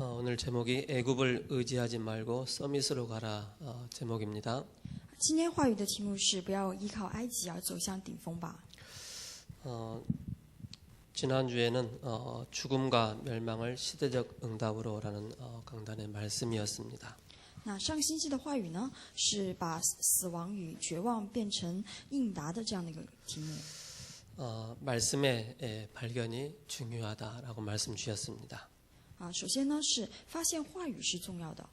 오늘 제목이 애굽을 의지하지 말고 서밋으로 가라 제목입니다. 今天话语的题目是不要依靠埃及而走向顶峰吧。 지난주에는 죽음과 멸망을 시대적 응답으로라는 강단의 말씀이었습니다. 那上个星期的话语呢，是把死亡与绝望变成应答的这样的一个题目。 말씀의 발견이 중요하다라고 말씀 주셨습니다. 首先呢是发现话语是重要的。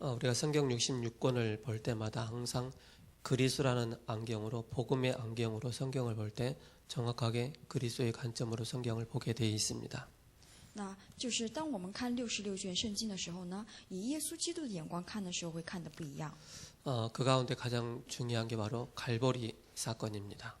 우리가 성경 66권을 볼 때마다 항상 그리스도라는 안경으로 복음의 안경으로 성경을 볼 때 정확하게 그리스도의 관점으로 성경을 보게 되어 있습니다. 那就是当我们看66卷圣经的时候呢，以耶稣基督的眼光看的时候，会看得不一样。 그 가운데 가장 중요한 게 바로 갈보리 사건입니다.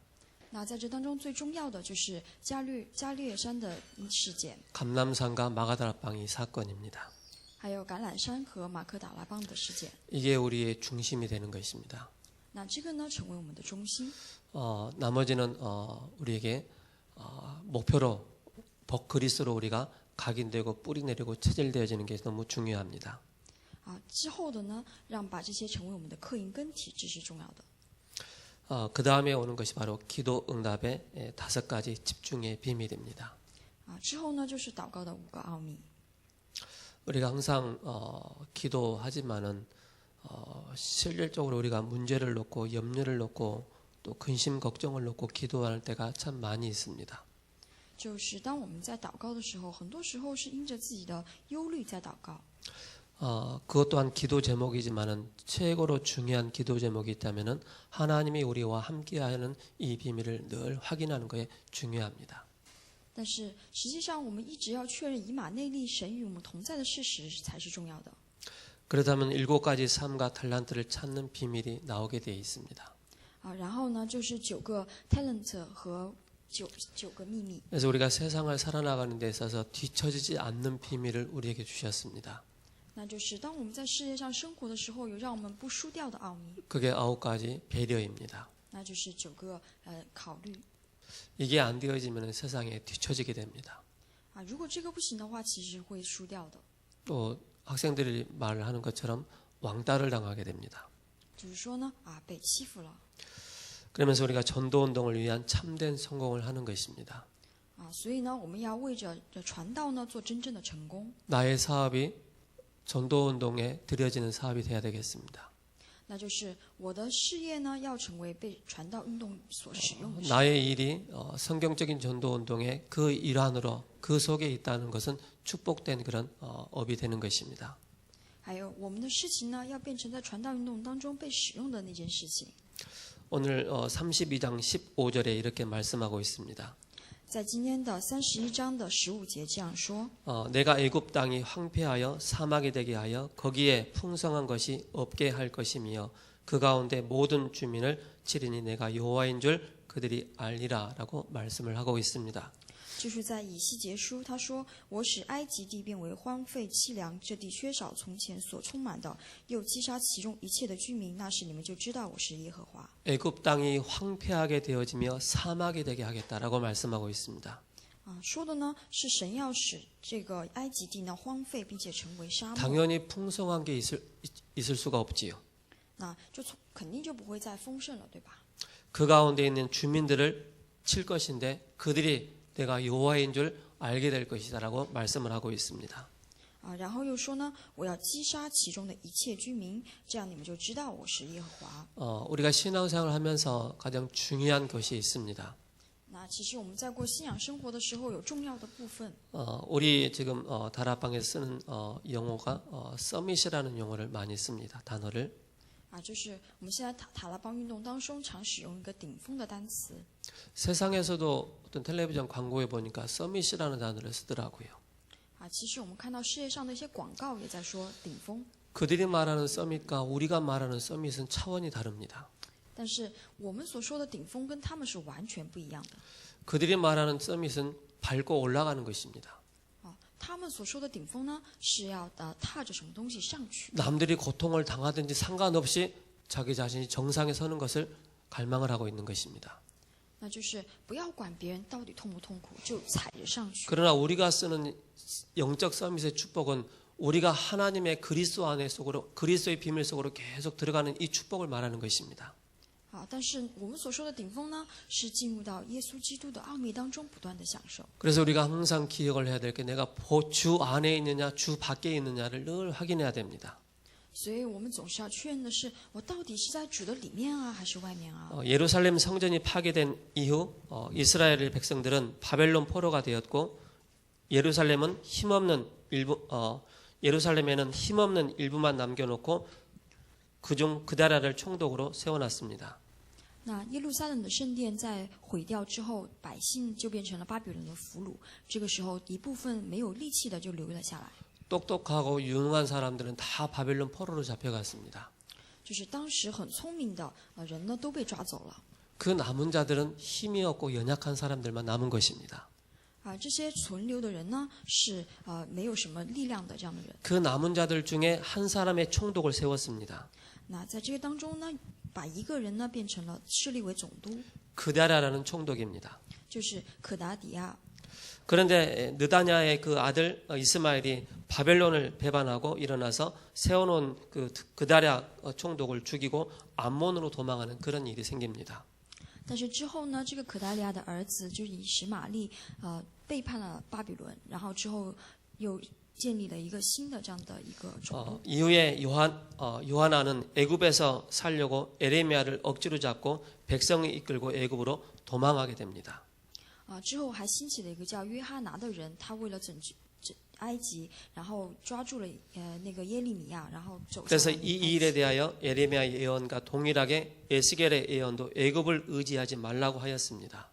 那在这当中最重要的就是加略山的事件， 감람산과 마가다라방이 사건입니다. 还有橄榄山和马可达拉邦的事件。 이게 우리의 중심이 되는 것입니다. 那这个呢，成为我们的中心。 나머지는 우리에게 목표로 그리스도로 우리가 각인되고 뿌리 내리고 체질되어지는 게 너무 중요합니다. 之后的呢，让把这些成为我们的刻印根体，这是重要的。 그 다음에 오는 것이 바로 기도 응답의 5가지 집중의 비밀입니다. 之后呢，就是祷告的5个奥秘。 우리가 항상 기도하지만은 실질적으로 우리가 문제를 놓고 염려를 놓고 또 근심 걱정을 놓고 기도할 때가 참 많이 있습니다. 就是当我们在祷告的时候，很多时候是因着自己的忧虑在祷告。 그것 또한 기도 제목이지만은 최고로 중요한 기도 제목이 있다면은 하나님이 우리와 함께하는 이 비밀을 늘 확인하는 것이 중요합니다. 但是实际上，我们一直要确认以马内利神与我们同在的事实才是重要的。 그렇다면 7가지 삶과 탤런트를 찾는 비밀이 나오게 되어 있습니다. 然后呢，就是9个 talent 和九个秘密。 그래서 우리가 세상을 살아나가는 데 있어서 뒤처지지 않는 비밀을 우리에게 주셨습니다. 那就是当我们在世界上生活的时候，有让我们不输掉的奥秘。 그게 9가지 배려입니다. 那就是9个考虑。 이게 안 되어지면 세상에 뒤처지게 됩니다. 如果这个不行的话，其实会输掉的。 또 학생들이 말을 하는 것처럼 왕따를 당하게 됩니다. 就是说呢，被欺负了。 그러면서 우리가 전도운동을 위한 참된 성공을 하는 것입니다. 所以呢，我们要为着传道呢做真正的成功。 나의 사업이 전도운동에 들여지는 사업이 돼야 되겠습니다. 那就是我的事业呢，要成为被传道运动所使用的事。 나의 일이 성경적인 전도운동의 그 일환으로 그 속에 있다는 것은 축복된 그런 업이 되는 것입니다. 还有我们的事情呢，要变成在传道运动当中被使用的那件事情。 오늘 32장 15절에 이렇게 말씀하고 있습니다. 在今天的31章的15节这样说： 내가 애굽 땅이 황폐하여 사막이 되게 하여 거기에 풍성한 것이 없게 할 것이며 그 가운데 모든 주민을 치리니 내가 여호와인 줄 그들이 알리라라고 말씀을 하고 있습니다. 就是在以西结书，他说：“我使埃及地变为荒废凄凉，这地缺少从前所充满的，又击杀其中一切的居民。那时你们就知道我是耶和华。” 애굽 땅이 황폐하게 되어지며 사막이 되게 하겠다라고 말씀하고 있습니다. 说的呢是神要使这个埃及地呢荒废，并且成为沙漠。 당연히 풍성한 게 있을 수가 없지요. 那就肯定就不会再丰盛了，对吧？ 그 가운데 있는 주민들을 칠 것인데 그들이 내가 여호와인 줄 알게 될 것이다라고 말씀을 하고 있습니다. 然后又说呢，我要击杀其中的一切居民，这样你们就知道我是耶和华。 우리가 신앙생활을 하면서 가장 중요한 것이 있습니다. 那其实我们在过信仰生活的时候，有重要的部分。 우리 지금 다락방에서 쓰는 용어가 서밋이라는 용어를 많이 씁니다. 단어를. 就是我们现在塔拉邦运动当中常使用一个顶峰的单词。 세상에서도 어떤 텔레비전 광고에 보니까 서밋이라는 단어를 쓰더라고요. 其实我们看到世界上的一些广告也在说顶峰。 그들이 말하는 서밋과 우리가 말하는 서밋은 차원이 다릅니다. 但是我们所说的顶峰跟他们是完全不一样的。 그들이 말하는 서밋은 밟고 올라가는 것입니다. 他们所说的顶峰呢，是要踏着什么东西上去。 남들이 고통을 당하든지 상관없이 자기 자신이 정상에 서는 것을 갈망을 하고 있는 것입니다. 那就是不要管别人到底痛不痛苦，就踩着上去。 그러나 우리가 쓰는 영적 서밋의 축복은 우리가 하나님의 그리스도 안에 속으로 그리스도의 비밀 속으로 계속 들어가는 이 축복을 말하는 것입니다. 但是我们所说的顶峰呢，是进入到耶稣基督的奥秘当中，不断的享受。 그래서 우리가 항상 기억을 해야 될 게 내가 주 안에 있느냐 주 밖에 있느냐를 늘 확인해야 됩니다. 所以我们总是要确认的是，我到底是在主的里面啊，还是外面啊？ 예루살렘 성전이 파괴된 이후 이스라엘 백성들은 바벨론 포로가 되었고 예루살렘에는 힘없는 일부만 남겨놓고 그중 그다라를 총독으로 세워놨습니다. 那耶路撒冷的圣殿在毁掉之后，百姓就变成了巴比伦的俘虏。这个时候，一部分没有力气的就留了下来。 똑똑하고 유능한 사람들은 다 바벨론 포로로 잡혀갔습니다. 就是当时很聪明的人呢，都被抓走了。 그 남은 자들은 힘이 없고 연약한 사람들만 남은 것입니다. 这些存留的人呢，是没有什么力量的这样的人。 그 남은 자들 중에 한 사람의 총독을 세웠습니다. 那在这个当中呢，把一个人呢变成了设立为总督， 그다라라는 총독입니다. 就是可达底亚。 그런데 느다냐의 그 아들 이스마엘이 바벨론을 배반하고 일어나서 세워놓은 그다랴 총독을 죽이고 암몬으로 도망하는 그런 일이 생깁니다. 但是之后呢，这个可达利亚的儿子就以实玛利背叛了巴比伦，然后之后又建立了一个新的这样的一个总督。 이후에 요하나는 애굽에서 살려고 에레미야를 억지로 잡고 백성을 이끌고 애굽으로 도망하게 됩니다. 之后还兴起了一个叫约哈拿的人，他为了拯救埃及，然后抓住了那个耶利米亚，然后走。 그래서 이 일에 대하여 에레미야의 예언과 동일하게 에스겔의 예언도 애굽을 의지하지 말라고 하였습니다.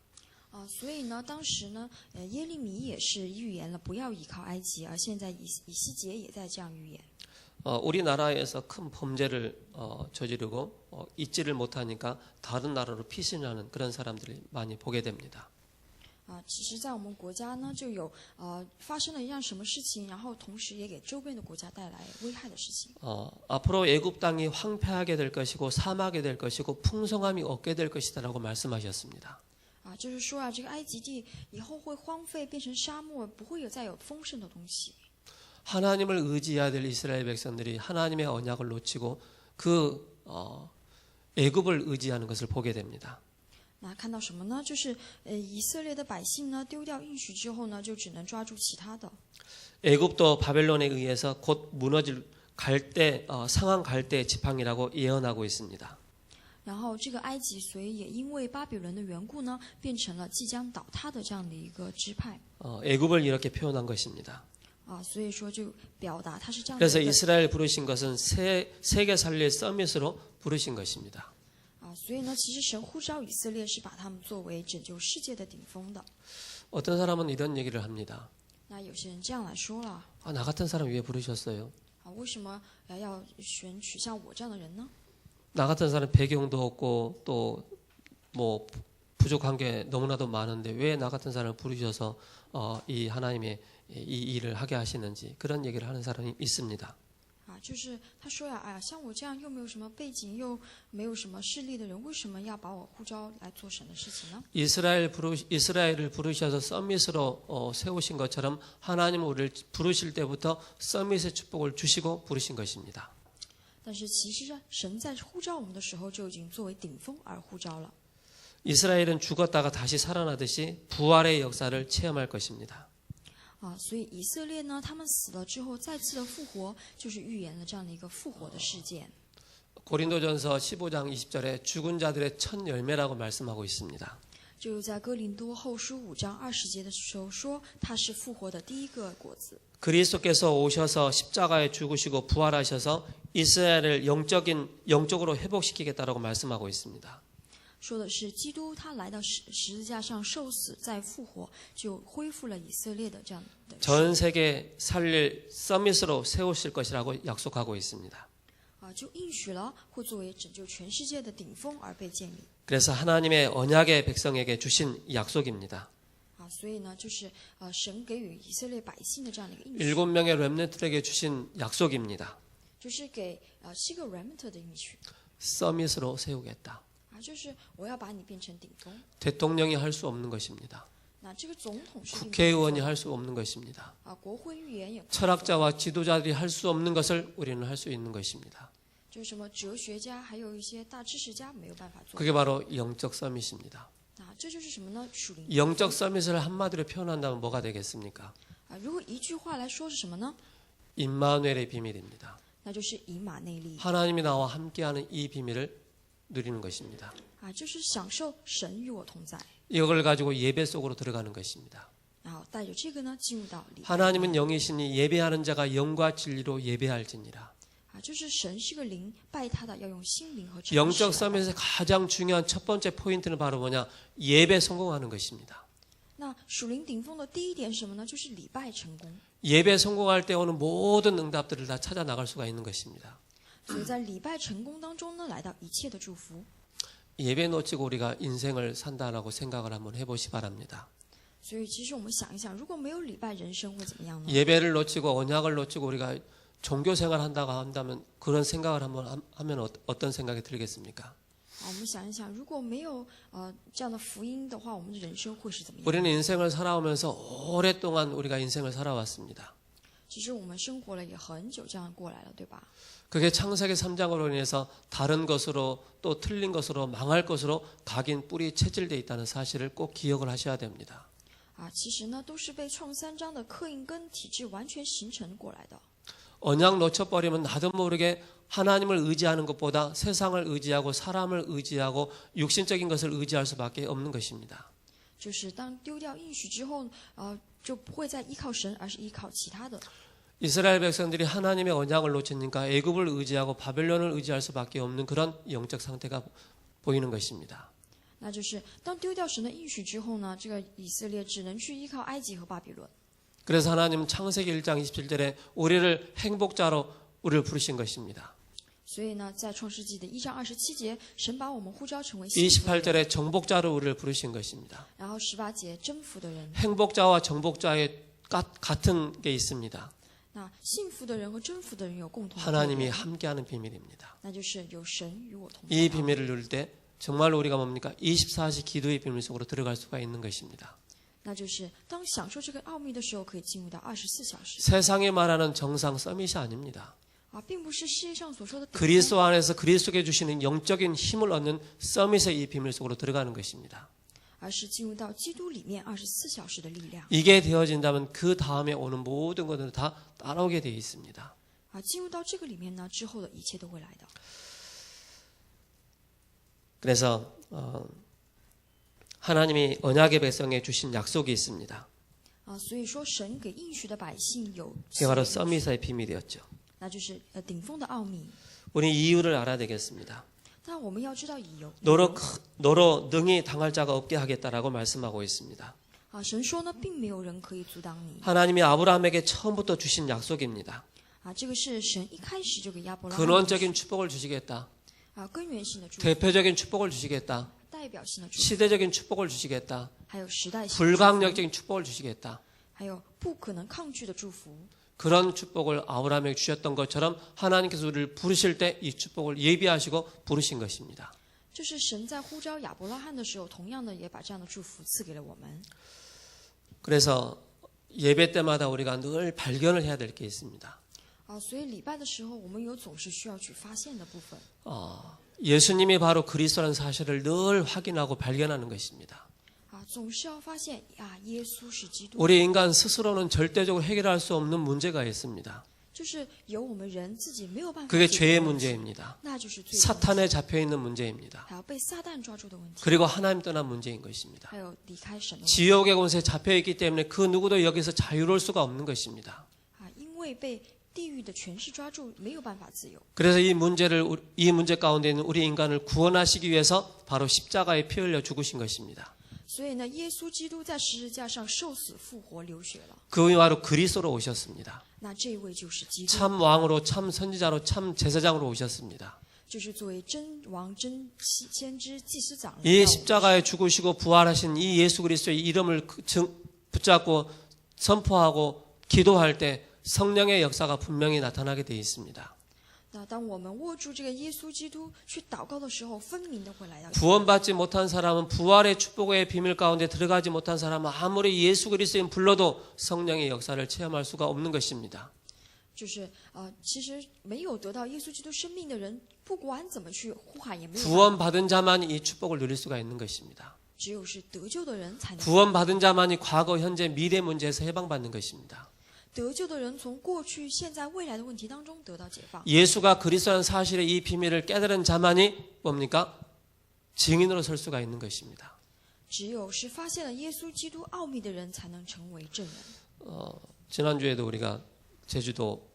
所以呢，当时呢，耶利米也是预言了不要依靠埃及，而现在以西结也在这样预言。 우리나라에서 큰 범죄를 저지르고 잊지를 못하니까 다른 나라로 피신하는 그런 사람들이 많이 보게 됩니다. 其实，在我们国家呢，就有发生了一样什么事情，然后同时也给周边的国家带来危害的事情。 앞으로 애굽 땅이 황폐하게 될 것이고 사막이 될 것이고 풍성함이 없게 될 것이다라고 말씀하셨습니다. 就是说这个埃及地以后会荒废，变成沙漠，不会再有丰盛的东西。 하나님을 의지해야 될 이스라엘 백성들이 하나님의 언약을 놓치고 그 애굽을 의지하는 것을 보게 됩니다. 那看到什么呢？就是以色列的百姓呢，丢掉应许之后呢，就只能抓住其他的。 애굽도 바벨론에 의해서 곧 무너질 상한 갈대 지팡이라고 예언하고 있습니다. 然后这个埃及，所以也因为巴比伦的缘故呢，变成了即将倒塌的这样的一个支派。 애굽을 이렇게 표현한 것입니다. 所以说就表达他是这样的。 그래서 이스라엘 부르신 것은 세계 살릴 서밋으로 부르신 것입니다. 所以呢，其实神呼召以色列是把他们作为拯救世界的顶峰的。 어떤 사람은 이런 얘기를 합니다. 那有些人这样来说了， 나 같은 사람 왜 부르셨어요? 为什么要选取像我这样的人呢？ 나 같은 사람 배경도 없고 또 뭐 부족한 게 너무나도 많은데 왜 나 같은 사람을 부르셔서 이 하나님의 이 일을 하게 하시는지 그런 얘기를 하는 사람이 있습니다. 就是他说呀，像我这样又没有什么背景，又没有什么势力的人，为什么要把我呼召来做神的事情呢？ 이스라엘을 부르셔서 서밋으로 세우신 것처럼 하나님은 우리를 부르실 때부터 서밋의 축복을 주시고 부르신 것입니다. 但是其实神在呼召我们的时候就已经作为顶峰而呼召了。 이스라엘은 죽었다가 다시 살아나듯이 부활의 역사를 체험할 것입니다. 所以以色列呢，他们死了之后再次的复活，就是预言了这样的一个复活的事件。 고린도전서 15장 20절에 죽은 자들의 첫 열매라고 말씀하고 있습니다. 就在哥林多后书5章20节的时候说，他是复活的第一个果子。 그리스도께서 오셔서 십자가에 죽으시고 부활하셔서 이스라엘을 영적으로 회복시키겠다라고 말씀하고 있습니다. 说的是基督他来到十字架上受死再复活，就恢复了以色列的这样的。 전 세계 살릴 서밋으로 세우실 것이라고 약속하고 있습니다. 就应许了会作为拯救全世界的顶峰而被建立。 그래서 하나님의 언약의 백성에게 주신 약속입니다. 所以呢，就是神给予以色列百姓的这样的一个应许， 7명의 렘넌트에게 주신 약속입니다. 就是给7个 remnant的应许。 서밋으로 세우겠다. 就是我要把你变成顶峰。 대통령이 할 수 없는 것입니다. 那这个总统是并不能 국회의원이 做 할 수 없는 것입니다. 国会议员也不能做 철학자와 지도자들이 할 수 없는 것을 우리는 할 수 있는 것입니다. 就是什么哲学家还有一些大知识家没有办法做 그게 바로 영적 서밋입니다. 这就是什么呢？属灵 영적 서밋을 한마디로 표현한다면 뭐가 되겠습니까? 如果一句话来说是什么呢？ 임마누엘의 비밀입니다. 那就是以马内利 하나님이 나와 함께하는 이 비밀을 누리는 것입니다. 就是享受神与我同在， 이걸 가지고 예배 속으로 들어가는 것입니다. 然后带着这个呢进入到礼拜。 하나님은 영이시니 예배하는 자가 영과 진리로 예배할지니라. 就是神是个灵，拜他的要用心灵和诚实 영적 来拜 서밋의 가장 중요한 첫 번째 포인트는 바로 뭐냐? 예배 성공하는 것입니다. 那属灵顶峰的第一点是什么呢？就是礼拜成功。 예배 성공할 때 오는 모든 응답들을 다 찾아 나갈 수가 있는 것입니다. 所以在礼拜成功当中呢，来到一切的祝福。 예배 놓치고 우리가 인생을 산다라고 생각을 한번 해보시 바랍니다. 所以其实我们想一想，如果没有礼拜，人生会怎么样呢？ 예배를 놓치고 언약을 놓치고 우리가 종교 생활 한다고 한다면 그런 생각을 한번 하면 어떤 생각이 들겠습니까? 我们想一想，如果没有这样的福音的话，我们的人生会是怎么样？ 우리는 인생을 살아오면서 오랫동안 우리가 인생을 살아왔습니다. 其实我们生活了也很久，这样过来了，对吧？ 그게 창세기 3장으로 인해서 다른 것으로 또 틀린 것으로 망할 것으로 각인 뿌리 체질되어 있다는 사실을 꼭 기억을 하셔야 됩니다. 其实呢，都是被创三章的刻印跟体制完全形成过来的。 언약 놓쳐버리면 나도 모르게 하나님을 의지하는 것보다 세상을 의지하고 사람을 의지하고 육신적인 것을 의지할 수밖에 없는 것입니다. 就是当丢掉应许之后，就不会再依靠神，而是依靠其他的。 이스라엘 백성들이 하나님의 언약을 놓치니까 애굽을 의지하고 바벨론을 의지할 수밖에 없는 그런 영적 상태가 보이는 것입니다. 那就是当丢掉神的应许之后呢，这个以色列只能去依靠埃及和巴比伦。 그래서 하나님은 창세기 1장 27절에 우리를 행복자로 우리를 부르신 것입니다. 所以呢，在创世纪的1章27节，神把我们呼召成为幸福的人， 28절에 정복자로 우리를 부르신 것입니다. 然后18节征服的人。 행복자와 정복자의 같은 게 있습니다. 那幸福的人和征服的人有共同的特 하나님이 点， 함께하는 비밀입니다. 那就是有神与我同 이 在。 비밀을 누릴 때 정말로 우리가 뭡니까? 24시 기도의 비밀 속으로 들어갈 수가 있는 것입니다. 那就是当享受这个奥秘的时候，可以进入到24小时 세상이 말하는 정상 서밋이 아닙니다. 并不是世界上所说的顶峰 그리스도 안에서 그리스도께 주시는 영적인 힘을 얻는 서밋의 이 비밀 속으로 들어가는 것입니다. 而是进入到基督里面24小时的力量。 이게 되어진다면 그 다음에 오는 모든 것들은 다 따라오게 되어 있습니다. 进入到这个里面呢，之后的一切都会来的。 그래서 하나님이 언약의 백성에 주신 약속이 있습니다. 所以说神给应许的百姓有， 그게 바로 서밋의 비밀이었죠. 那就是顶峰的奥秘。 우리 이유를 알아야 되겠습니다. 那我们要知道理由。 너로 능히 당할 자가 없게 하겠다라고 말씀하고 있습니다. 神说呢，并没有人可以阻挡你。 하나님이 아브라함에게 처음부터 주신 약속입니다. 这个是神一开始就给亚伯拉罕 근원적인 축복을 주시겠다. 根源性的祝福， 대표적인 축복을 주시겠다. 代表性的祝福， 시대적인 축복을 주시겠다. 还有时代性的祝福， 불가항력적인 축복을 주시겠다. 还有不可能抗拒的祝福。 그런 축복을 아브라함에게 주셨던 것처럼 하나님께서 우리를 부르실 때 이 축복을 예비하시고 부르신 것입니다. 就是神在呼召亚伯拉罕的时候，同样的也把这样的祝福赐给了我们。 그래서 예배 때마다 우리가 늘 발견을 해야 될 게 있습니다. 所以礼拜的时候，我们有总是需要去发现的部分。 예수님이 바로 그리스도라는 사실을 늘 확인하고 발견하는 것입니다. 总是要发现耶稣是基督。 우리 인간 스스로는 절대적으로 해결할 수 없는 문제가 있습니다. 就是由我们人自己没有办法 그게 解决 죄의 的问题， 문제입니다. 那就是罪的问题， 사탄에 잡혀 있는 문제입니다. 还有被撒旦抓住的问题， 그리고 하나님 떠난 문제인 것입니다. 还有离开神的问题。 지옥의 권세에 잡혀 있기 때문에 그 누구도 여기서 자유로울 수가 없는 것입니다. 因为被地狱的权势抓住，没有办法自由。 그래서 이 문제 가운데 있는 우리 인간을 구원하시기 위해서 바로 십자가에 피 흘려 죽으신 것입니다. 所以呢，耶稣基督在十字架上受死复活流血了。 그분이 바로 그리스도로 오셨습니다. 那这位就是基督， 참 왕으로 참 선지자로 참 제사장으로 오셨습니다. 就是作为真王、真先知、祭司长。 이 십자가에 죽으시고 부활하신 이 예수 그리스도의 이름을 붙잡고 선포하고 기도할 때 성령의 역사가 분명히 나타나게 되어 있습니다. 那当我们握住这个耶稣基督去祷告的时候，分明的会来到。 구원받지 못한 사람은 부활의 축복의 비밀 가운데 들어가지 못한 사람은 아무리 예수 그리스도인 불러도 성령의 역사를 체험할 수가 없는 것입니다. 就是其实没有得到耶稣基督生命的人，不管怎么去呼喊，也没有办法。 구원받은 자만이 이 축복을 누릴 수가 있는 것입니다. 只有是得救的人才能。 구원받은 자만이 과거, 현재, 미래 문제에서 해방받는 것입니다. 得救的人从过去、现在、未来的问题当中得到解放。 예수가 그리스도라는 사실의 이 비밀을 깨달은 자만이 뭡니까? 증인으로 설 수가 있는 것입니다. 只有是发现了耶稣基督奥秘的人，才能成为证人。 지난주에도 우리가 제주도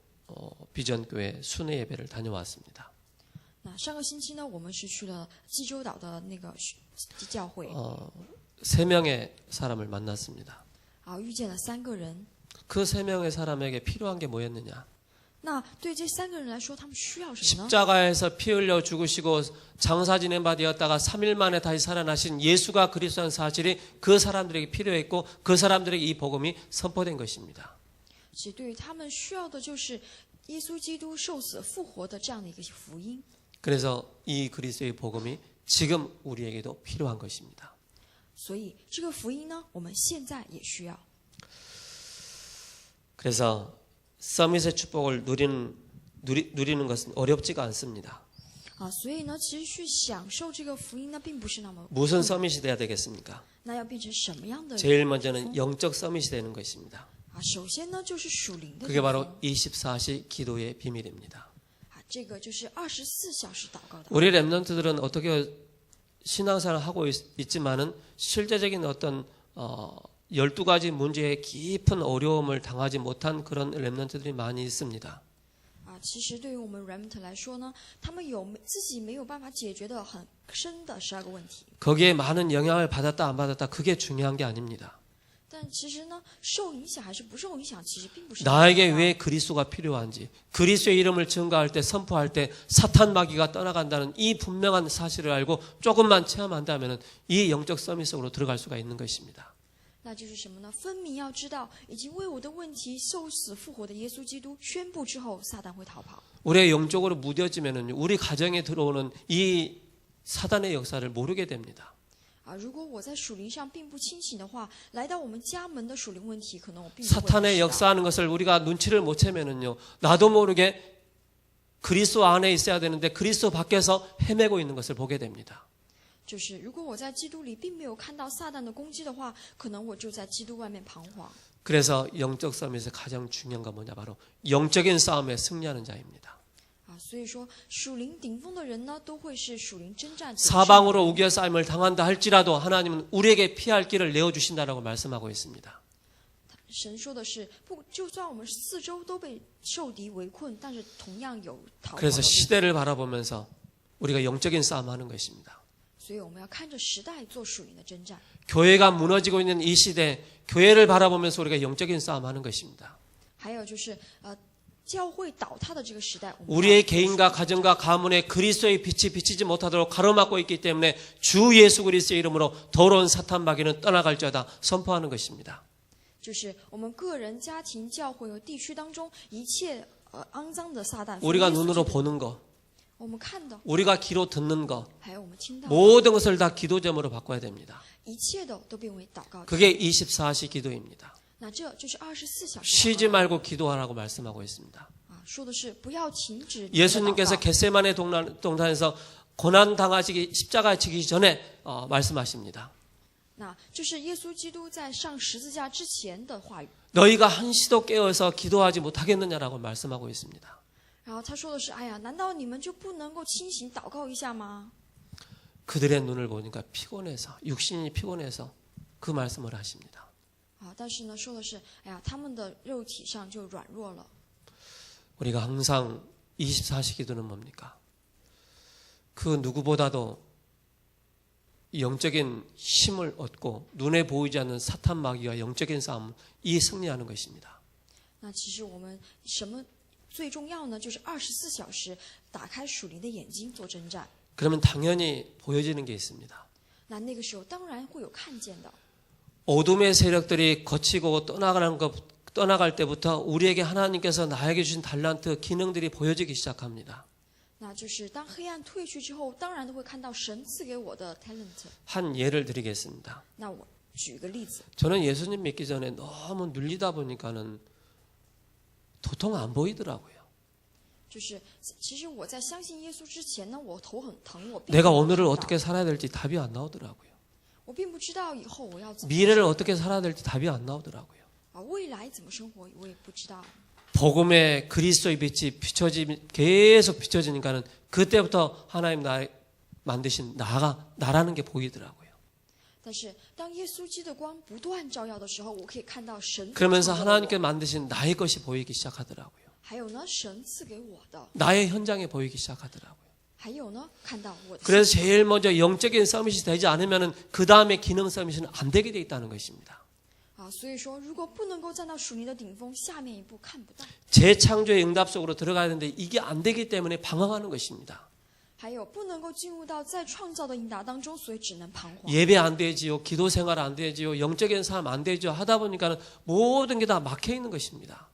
비전교회 순회 예배를 다녀왔습니다. 那上个星期呢，我们是去了济州岛的那个教会， 3명의 사람을 만났습니다. 遇见了3个人。 그 3명의 사람에게 필요한 게 뭐였느냐? 那对这3个人来说，他们需要什么呢？ 십자가에서 피 흘려 죽으시고 장사 지낸 바 되었다가 3일 만에 다시 살아나신 예수가 그리스도라는 사실이 그 사람들에게 필요했고 그 사람들에게 이 복음이 선포된 것입니다. 其实对于他们需要的就是耶稣基督受死复活的这样的一个福音。 그래서 이 그리스도의 복음이 지금 우리에게도 필요한 것입니다. 所以这个福音呢，我们现在也需要。 그래서 서밋의 축복을 누리는 것은 어렵지가 않습니다. 所以呢，其实去享受这个福音呢，并不是那么。 무슨 서밋이 돼야 되겠습니까? 那要变成什么样的人？ 제일 먼저는 영적 서밋이 되는 것입니다. 首先呢，就是属灵的。 그게 바로 24시 기도의 비밀입니다. 这个就是24小时祷告的。 우리 렘넌트들은 어떻게 신앙생활을 하고 있지만은 실제적인 어떤 12가지 문제의 깊은 어려움을 당하지 못한 그런 렘넌트들이 많이 있습니다. 其实对于我们 remnant 来说呢，他们有自己没有办法解决的很深的12个问题。 거기에 많은 영향을 받았다 안 받았다 그게 중요한 게 아닙니다. 但其实呢，受影响还是不受影响，其实并不是。 나에게 왜 그리스도가 필요한지, 그리스도의 이름을 증거할 때, 선포할 때 사탄 마귀가 떠나간다는 이 분명한 사실을 알고 조금만 체험한다면 이 영적 서밋 속으로 들어갈 수가 있는 것입니다. 那就是什么呢？分明要知道，已经为我的问题受死复活的耶稣基督宣布之后，撒旦会逃跑。 우리의 영적으로 무뎌지면은 우리 가정에 들어오는 이 사단의 역사를 모르게 됩니다. 如果我在属灵上并不清醒的话，来到我们家门的属灵问题，可能我并不会 사탄의 역사하는 것을 우리가 눈치를 못 채면은요, 나도 모르게 그리스도 안에 있어야 되는데 그리스도 밖에서 헤매고 있는 것을 보게 됩니다. 就是如果我在基督里并没有看到撒旦的攻击的话，可能我就在基督外面彷徨。 그래서 영적 싸움에서 가장 중요한 건 뭐냐? 바로 영적인 싸움에 승리하는 자입니다. 所以说属灵顶峰的人呢，都会是属灵征战。 사방으로 우겨 싸움을 당한다 할지라도 하나님은 우리에게 피할 길을 내어 주신다라고 말씀하고 있습니다. 神说的是，不，就算我们四周都被受敌围困，但是同样有逃跑的路。 그래서 시대를 바라보면서 우리가 영적인 싸움하는 것입니다. 所以我们要看着时代做属灵的征战。 교회가 무너지고 있는 이 시대, 교회를 바라보면서 우리가 영적인 싸움하는 것입니다. 还有就是教会倒塌的这个时代， 우리의 개인과 가정과 가문에 그리스도의 빛이 비치지 못하도록 가로막고 있기 때문에 주 예수 그리스도의 이름으로 더러운 사탄 마귀는 떠나갈지어다 선포하는 것입니다. 就是我们个人、家庭、教会和地区当中一切肮脏的撒旦， 우리가 눈으로 보는 것, 我们看到， 우리가 귀로 듣는 것, 还有我们听到， 모든 것을 다 기도제목으로 바꿔야 됩니다. 一切的都变为祷告。 그게 24시 기도입니다. 那这就是24小时。 쉬지 말고 기도하라고 말씀하고 있습니다. 说的是不要停止。 예수님께서 겟세마네 동산에서 고난 당하시기 십자가 지기 전에 말씀하십니다. 那这是耶稣基督在上十字架之前的话语。 너희가 한시도 깨어서 기도하지 못하겠느냐라고 말씀하고 있습니다. 然后他说的是，哎呀，难道你们就不能够清醒祷告一下吗？ 그들의 눈을 보니까 피곤해서 육신이 피곤해서 그 말씀을 하십니다. 但是呢，说的是，哎呀，他们的肉体上就软弱了。 우리가 항상 24시 기도는 뭡니까? 그 누구보다도 영적인 힘을 얻고 눈에 보이지 않는 사탄 마귀와 영적인 싸움 이 승리하는 것입니다. 那其实我们什么最重要呢？就是24小时打开属灵的眼睛做征战。 그러면 당연히 보여지는 게 있습니다. 那个时候当然会有看见的。 어둠의 세력들이 거치고 떠나가는 것 떠나갈 때부터 우리에게 하나님께서 나에게 주신 달란트 기능들이 보여지기 시작합니다. 那就是当黑暗退去之后，当然都会看到神赐给我的 talent。 한 예를 드리겠습니다. 那我举个例子， 저는 예수님 믿기 전에 너무 눌리다 보니까는 도통 안 보이더라고요. 就是其实我在相信耶稣之前呢，我头很疼，我并 내가 不 오늘을 知道 어떻게 살아야 될지 답이 안 나오더라고요. 我并不知道以后我要怎么 미래를 어떻게 살아야 될지 답이 안 나오더라고요. 未来怎么生活，我也不知道。 복음의 그리스도의 빛이 계속 비춰지니까는 그때부터 하나님 만드신 나라는 게 보이더라고요. 但是当耶稣基督的光不断照耀的时候，我可以看到神 그러면서 创造的 하나님께 我 만드신 나의 것이 보이기 시작하더라고요. 还有呢，神赐给我的， 나의 현장에 보이기 시작하더라고요. 还有呢，看到我的。 그래서 제일 먼저 영적인 서밋이 되지 않으면 그 다음에 기능 서밋은 안 되게 돼 있다는 것입니다. 所以说，如果不能够站到属灵的顶峰，下面一步看不到。 재창조의 응답 속으로 들어가야 되는데 이게 안 되기 때문에 방황하는 것입니다. 还有不能够进入到再创造的应答当中，所以只能彷徨。 예배 안 되지요. 기도 생활 안 되지요. 영적인 삶 안 되죠. 하다 보니까는 모든 게 다 막혀 있는 것입니다.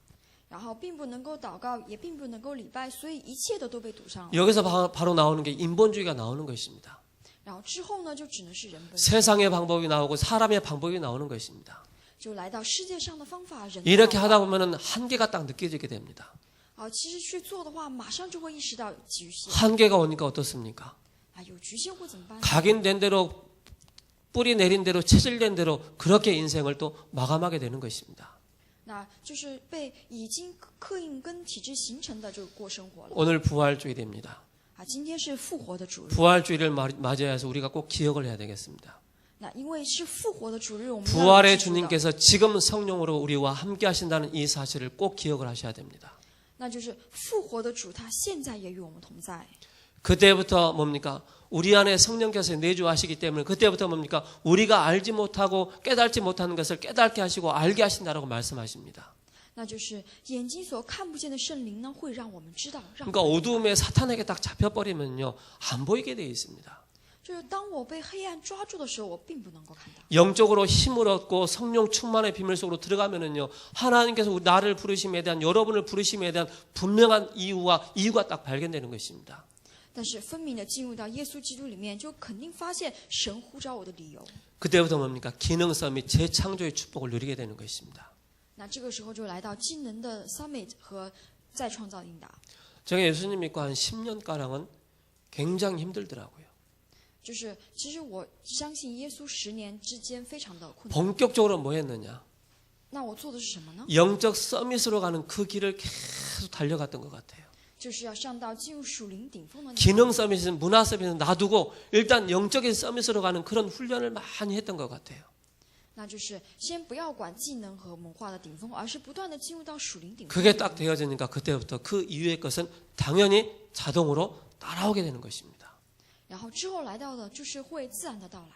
然后并不能够祷告，也并不能够礼拜，所以一切的都被堵上了。 여기서 바로 나오는 게 인본주의가 나오는 것입니다. 然后之后呢，就只能是人本， 세상의 방법이 나오고 사람의 방법이 나오는 것입니다. 就来到世界上的方法，人的 이렇게 方 하다 法。 보면은 한계가 딱 느껴지게 됩니다. 其实去做的话，马上就会意识到局限。 한계가 오니까 어떻습니까? 有局限会怎么办呢？ 각인된 대로 뿌리 내린 대로 체질된 대로 그렇게 인생을 또 마감하게 되는 것입니다. 那就是被已经刻印跟体制形成的就过生活了。 오늘 부활주일입니다. 今天是复活的主日。 부활주일을 맞이해서 우리가 꼭 기억을 해야 되겠습니다. 那因为是复活的主日，我们 부활의 要记住的 주님께서 지금 성령으로 우리와 함께 하신다는 이 사실을 꼭 기억을 하셔야 됩니다. 那就是复活的主，他现在也与我们同在。 그때부터 뭡니까? 우리 안에 성령께서 내주하시기 때문에 그때부터 뭡니까? 우리가 알지 못하고 깨닫지 못하는 것을 깨닫게 하시고 알게 하신다라고 말씀하십니다. 那就是眼睛所看不见的圣灵呢，会让我们知道。让 그러니까 어두움에 사탄에게 딱 잡혀버리면요 안 보이게 되어 있습니다. 就是当我被黑暗抓住的时候，我并不能够看到。 영적으로 힘을 얻고 성령 충만의 비밀 속으로 들어가면은요 하나님께서 나를 부르심에 대한 여러분을 부르심에 대한 분명한 이유가 딱 발견되는 것입니다. 但是分明的进入到耶稣基督里面，就肯定发现神呼召我的理由。 그때부터 뭡니까? 기능성 및 재창조의 축복을 누리게 되는 것입니다. 那这个时候就来到技能的 summit 和再创造应答。 제가 예수님 믿고 한 10년가량은 굉장히 힘들더라고요. 就是其实我相信耶稣10年之间非常的困难。 본격적으로 뭐 했느냐? 那我做的是什么呢？ 영적 서밋으로 가는 그 길을 계속 달려갔던 것 같아요. 就是要上到进入属灵顶峰的那个。 기능 서밋은 문화 서밋은 놔두고 일단 영적인 서밋으로 가는 그런 훈련을 많이 했던 것 같아요. 那就是先不要管技能和文化的顶峰，而是不断的进入到属灵顶峰。 그게 딱 되어지니까 그때부터 그 이후의 것은 당연히 자동으로 따라오게 되는 것입니다. 然后之后来到的就是会自然的到来，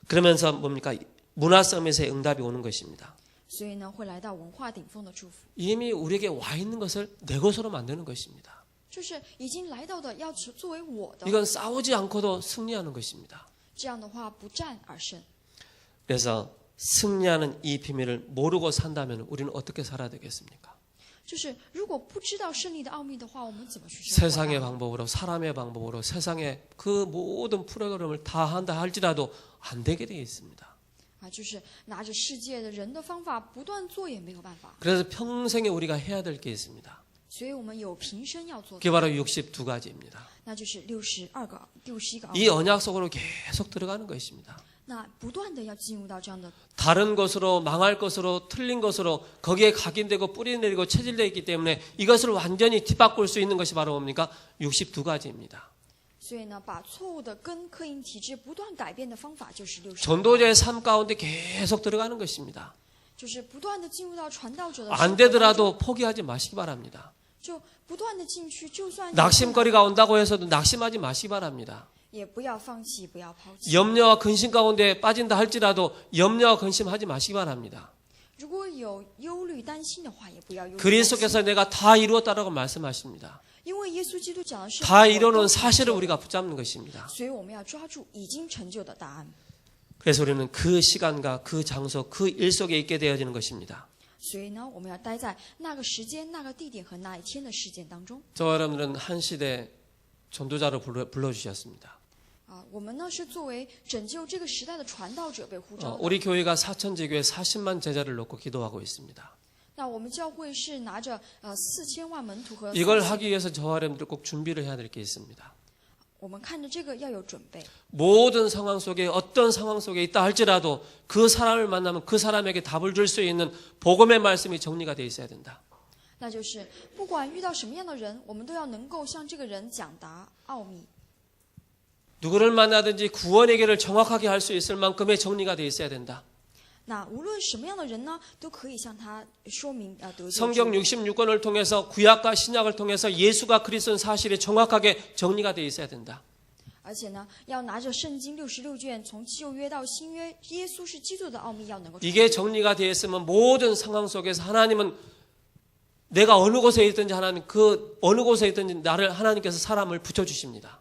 그러면서 뭡니까? 문화 서밋의 응답이 오는 것입니다. 所以呢会来到文化顶峰的祝福， 이미 우리에게 와 있는 것을 내 것으로 만드는 것입니다. 就是已经来到的要作为我的。 이건 싸우지 않고도 승리하는 것입니다. 这样的话不战而胜。 그래서 승리하는 이 비밀을 모르고 산다면 우리는 어떻게 살아야 되겠습니까? 就是如果不知道胜利的奥秘的话，我们怎么去生活 세상의 呢？ 방법으로 사람의 방법으로 세상의 그 모든 프로그램을 다 한다 할지라도 안 되게 되어 있습니다. 就是拿着世界的人的方法不断做也没有办法， 그래서 평생에 우리가 해야 될 게 있습니다. 所以我们有平生要做的， 그게 바로 62가지입니다. 那就是61个奥 이 秘。 언약 속으로 계속 들어가는 것입니다. 那不断的要进入到这样的， 다른 것으로 망할 것으로 틀린 것으로 거기에 각인되고 뿌리내리고 체질되어 있기 때문에 이것을 완전히 뒤바꿀 수 있는 것이 바로 뭡니까? 62가지입니다. 所以呢，把错误的跟刻印体制不断改变的方法就是60， 전도자의 삶 가운데 계속 들어가는 것입니다. 就是不断的进入到传道者的 안 生活当中， 되더라도 포기하지 마시기 바랍니다. 就不断的进去，就算有 낙심거리가 온다고 해서도 낙심하지 마시기 바랍니다. 也不要放弃，不要抛弃。 염려와 근심 가운데 빠진다 할지라도 염려와 근심하지 마시기 바랍니다. 如果有忧虑、担心的话，也不要忧虑。 그리스도께서 내가 다 이루었다라고 말씀하십니다. 因为耶稣基督讲的是 다 이루는 사실을 우리가 붙잡는 것입니다. 所以我们要抓住已经成就的答案。 그래서 우리는 그 시간과 그 장소, 그 일 속에 있게 되어지는 것입니다. 所以呢，我们要待在那个时间、那个地点和那一天的事件当中。 저와 여러분들은 한 시대 전도자로 불러주셨습니다. 我们呢是作为拯救这个时代的传道者被呼召的。 우리 교회가 사천지교에 40만 제자를 놓고 기도하고 있습니다. 那我们教会是拿着4000万门徒和 이걸 하기 위해서 저와 여러분들 꼭 준비를 해야 될 게 있습니다. 我们看着这个要有准备。 모든 상황 속에 어떤 상황 속에 있다 할지라도 그 사람을 만나면 그 사람에게 답을 줄 수 있는 복음의 말씀이 정리가 되어 있어야 된다. 那就是不管遇到什么样的人，我们都要能够向这个人讲答奥秘。 누구를 만나든지 구원의 길을 정확하게 할 수 있을 만큼의 정리가 되어 있어야 된다. 那无论什么样的人呢，都可以向他说明得救之路。 성경 66권을 통해서 구약과 신약을 통해서 예수가 그리스도인 사실이 정확하게 정리가 되어 있어야 된다. 而且呢，要拿着圣经66卷，从旧约到新约，耶稣是基督的奥秘要能够。 이게 정리가 되어 있으면 모든 상황 속에서 하나님은 내가 어느 곳에 있든지 하나님 그 어느 곳에 있든지 나를 하나님께서 사람을 붙여주십니다.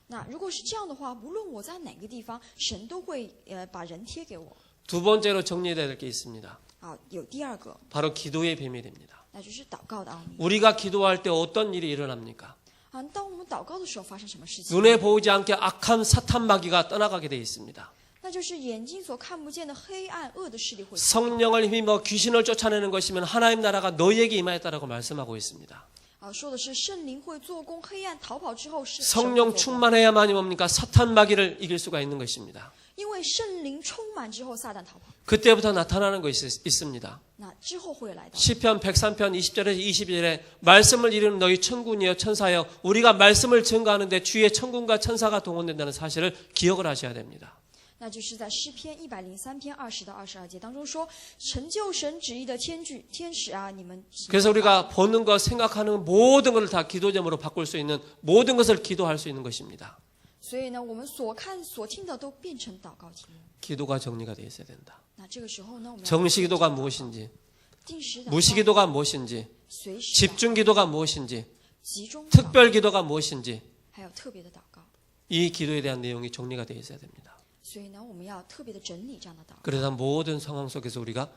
那如果是这样的话，无论我在哪个地方，神都会把人贴给我。 두 번째로 정리해야 될 게 있습니다. 有第二个， 바로 기도의 비밀입니다. 那就是祷告的奥秘。 우리가 기도할 때 어떤 일이 일어납니까? 当我们祷告的时候发生什么事情？ 눈에 보이지 않게 악한 사탄 마귀가 떠나가게 되어 있습니다. 那就是眼睛所看不见的黑暗恶的势力会。 성령을 힘입어 귀신을 쫓아내는 것이면 하나님 나라가 너희에게 임하였다라고 말씀하고 있습니다. 说的是圣灵会做工，黑暗逃跑之后是 성령 충만해야만이 뭡니까? 사탄 마귀를 이길 수가 있는 것입니다. 因为圣灵充满之后，撒旦逃跑。 그때부터 나타나는 것이 있습니다. 那之后会来到。 시편 103편 20절에서 22절에 말씀을 이루는 너희 천군이여 천사여 우리가 말씀을 증거하는데 주의 천군과 천사가 동원된다는 사실을 기억을 하셔야 됩니다. 那就是在诗篇103篇20到22节当中说，成就神旨意的天使啊，你们。 그래서 우리가 보는 것, 생각하는 모든 것을 다 기도 제목으로 바꿀 수 있는 모든 것을 기도할 수 있는 것입니다. 所以呢，我们所看所听的都变成祷告题目。 기도가 정리가 되어 있어야 된다. 那这个时候呢，我们要 정시기도가 무엇인지, 定时祷告 무시기도가 무엇인지, 随时祷告 집중기도가 무엇인지, 集中祷告 특별기도가 무엇인지 还有特别的祷告。 이 기도에 대한 내용이 정리가 되어 있어야 됩니다. 所以呢，我们要特别的整理这样的祷告。 그래서 모든 상황 속에서 우리가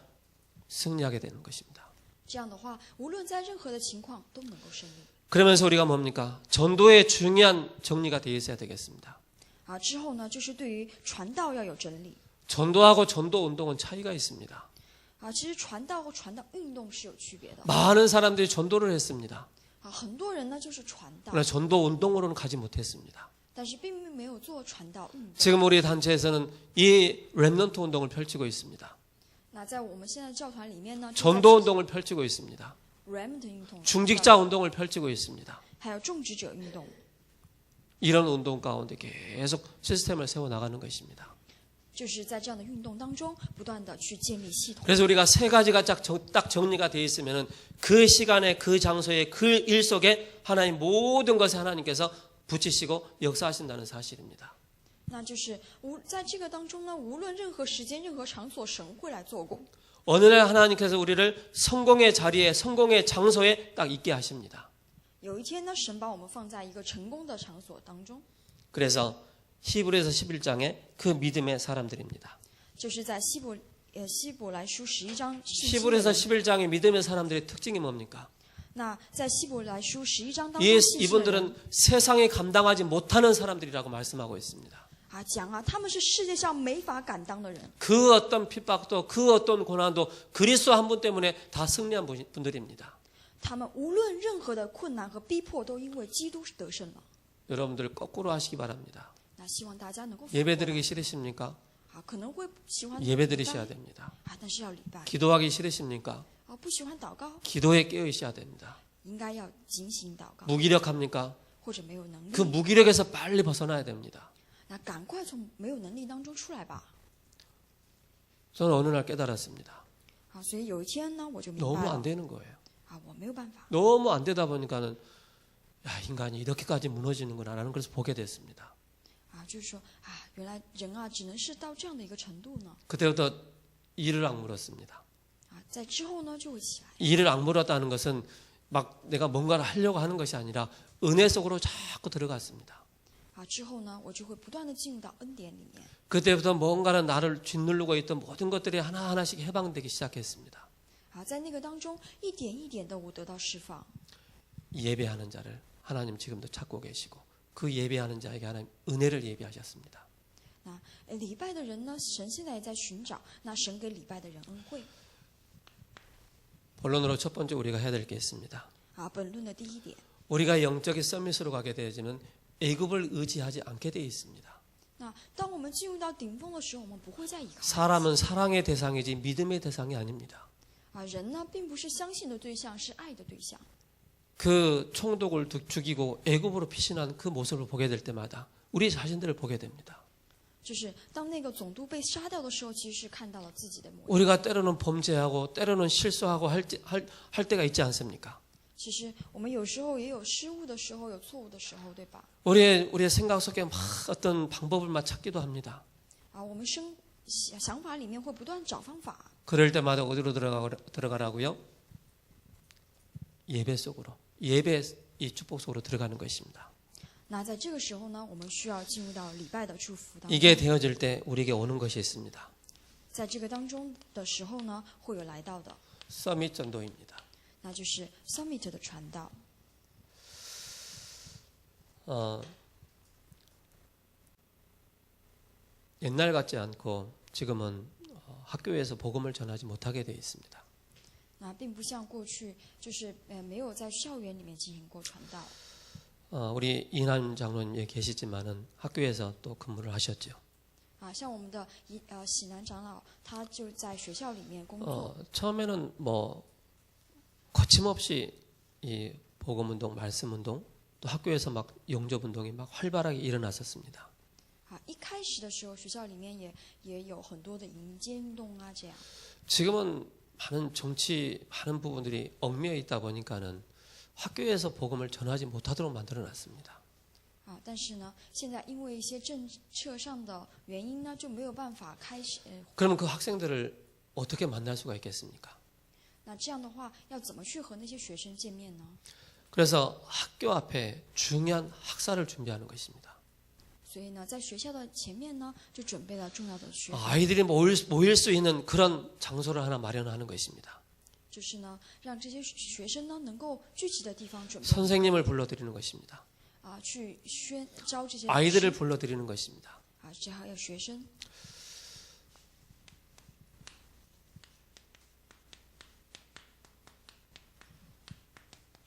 승리하게 되는 것입니다. 这样的话，无论在任何的情况都能够胜利。 그러면서 우리가 뭡니까? 전도의 중요한 정리가 되어 있어야 되겠습니다. 之后呢，就是对于传道要有整理。 전도하고 전도 운동은 차이가 있습니다. 其实传道和传道运动是有区别的。 많은 사람들이 전도를 했습니다. 很多人呢就是传道， 그러나 전도 운동으로는 가지 못했습니다. 但是并没有做传道运动。 지금 우리 단체에서는 이 렘넌트 운동을 펼치고 있습니다. 那在我们现在教团里面呢， 전도 운동을 펼치고 있습니다. Remnant运动， 중직자 운동을 펼치고 있습니다. 还有种植者运动， 이런 운동 가운데 계속 시스템을 세워 나가는 것입니다. 就是在这样的运动当中，不断的去建立系统。 그래서 우리가 세 가지가 딱 정리가 되어 있으면은 그 시간에 그 장소에 그 일 속에 하나님 모든 것에 하나님께서 붙이시고 역사하신다는 사실입니다. 那就是在这个当中呢，无论任何时间、任何场所，神会来做工。 어느 날 하나님께서 우리를 성공의 자리에 성공의 장소에 딱 있게 하십니다. 有一天呢，神把我们放在一个成功的场所当中， 그래서 히브리서 11장에 그 믿음의 사람들입니다. 就是在希伯来书11章。 히브리서 11장의 믿음의 사람들의 특징이 뭡니까? 那在希伯来书11章当中， 이분들은 세상에 감당하지 못하는 사람들이라고 말씀하고 있습니다. 讲他们是世界上没法敢当的人。 그 어떤 핍박도 그 어떤 고난도 그리스도 한 분 때문에 다 승리한 분들입니다. 他们无论任何的困难和逼迫，都因为基督得胜了。 여러분들 거꾸로 하시기 바랍니다. 那希望大家能够 예배드리기 싫으십니까? 可能会喜欢 예배드리셔야 됩니다. 但是要礼拜。 기도하기 싫으십니까? 不喜欢祷告， 기도에 깨어 있어야 됩니다. 应该要警醒祷告， 무기력합니까? 或者没有能力， 그 무기력에서 빨리 벗어나야 됩니다. 那赶快从没有能力当中出来吧。 저는 어느 날 깨달았습니다. 所以有一天呢，我就明 너무 白 안 了， 되는 거예요. 我没有办法。 너무 안 되다 보니까는 야, 인간이 이렇게까지 무너지는구나라는 것을 보게 됐습니다. 就是说原来人只能是到这样的一个程度呢。 그때부터 이를 악물었습니다. 在之后呢，就会起来。 이를 악물었다는 것은 막 내가 뭔가를 하려고 하는 것이 아니라 은혜 속으로 자꾸 들어갔습니다. 之后呢，我就会不断的进入到恩典里面。 그때부터 뭔가는 나를 짓누르고 있던 모든 것들이 하나하나씩 해방되기 시작했습니다. 啊，在那个当中一点一点的我得到释放。 예배하는 자를 하나님 지금도 찾고 계시고 그 예배하는 자에게 하나님 은혜를 예비하셨습니다. 那礼拜的人呢，神现在也在寻找，那神给礼拜的人恩惠。 본론으로 첫 번째 우리가 해야 될 게 있습니다. 啊，本论的第一点， 우리가 영적인 서밋으로 가게 되어지면 애굽을 의지하지 않게 되어 있습니다. 那当我们进入到顶峰的时候，我们不会再依靠 사람은 사랑의 대상이지 믿음의 대상이 아닙니다. 啊，人呢并不是相信的对象，是爱的对象。 그 총독을 죽이고 애굽으로 피신한 그 모습을 보게 될 때마다 우리 자신들을 보게 됩니다. 就是当那个总督被杀掉的时候，其实是看到了自己的模样。 우리가 때로는 범죄하고 때로는 실수하고 할 때가 있지 않습니까? 其实我们有时候也有失误的时候，有错误的时候，对吧？ 우리의 생각 속에 막 어떤 방법을 막 찾기도 합니다. 啊，我们想法里面会不断找方法。 그럴 때마다 어디로 들어가라고요? 예배 속으로. 예배 이 축복 속으로 들어가는 것입니다. 那在这个时候呢，我们需要进入到礼拜的祝福当中。 이게 되어질 때 우리에게 오는 것이 있습니다. 在这个当中的时候呢，会有来到的， 서밋 전도입니다. 那就是 Summit 的传道。 옛날 같지 않고 지금은 학교에서 복음을 전하지 못하게 되어 있습니다. 那并不像过去，就是没有在校园里面进行过传道。 우리 이남 장로님 예 계시지만은 학교에서 또 근무를 하셨죠. 啊，像我们的喜南长老，他就在学校里面工作。 처음에는 뭐 거침없이 이 복음 운동, 말씀 운동, 또 학교에서 막 영접 운동이 막 활발하게 일어났었습니다. 啊，一开始的时候，学校里面也有很多的迎接运动啊，这样。 지금은 많은 많은 부분들이 얽매여 있다 보니까는 학교에서 복음을 전하지 못하도록 만들어놨습니다. 啊，但是呢，现在因为一些政策上的原因呢，就没有办法开始。 그러면 그 학생들을 어떻게 만날 수가 있겠습니까? 那这样的话，要怎么去和那些学生见面呢？ 그래서 학교 앞에 중요한 학사를 준비하는 것입니다. 所以呢，在学校的前面呢，就准备了重要的学， 아이들이 모일 수 있는 그런 장소를 하나 마련하는 것입니다. 就是呢，让这些学生呢能够聚集的地方准备 선생님을 불러드리는 것입니다. 啊，去招这些 아이들을 불러드리는 것입니다. 啊，这还有学生。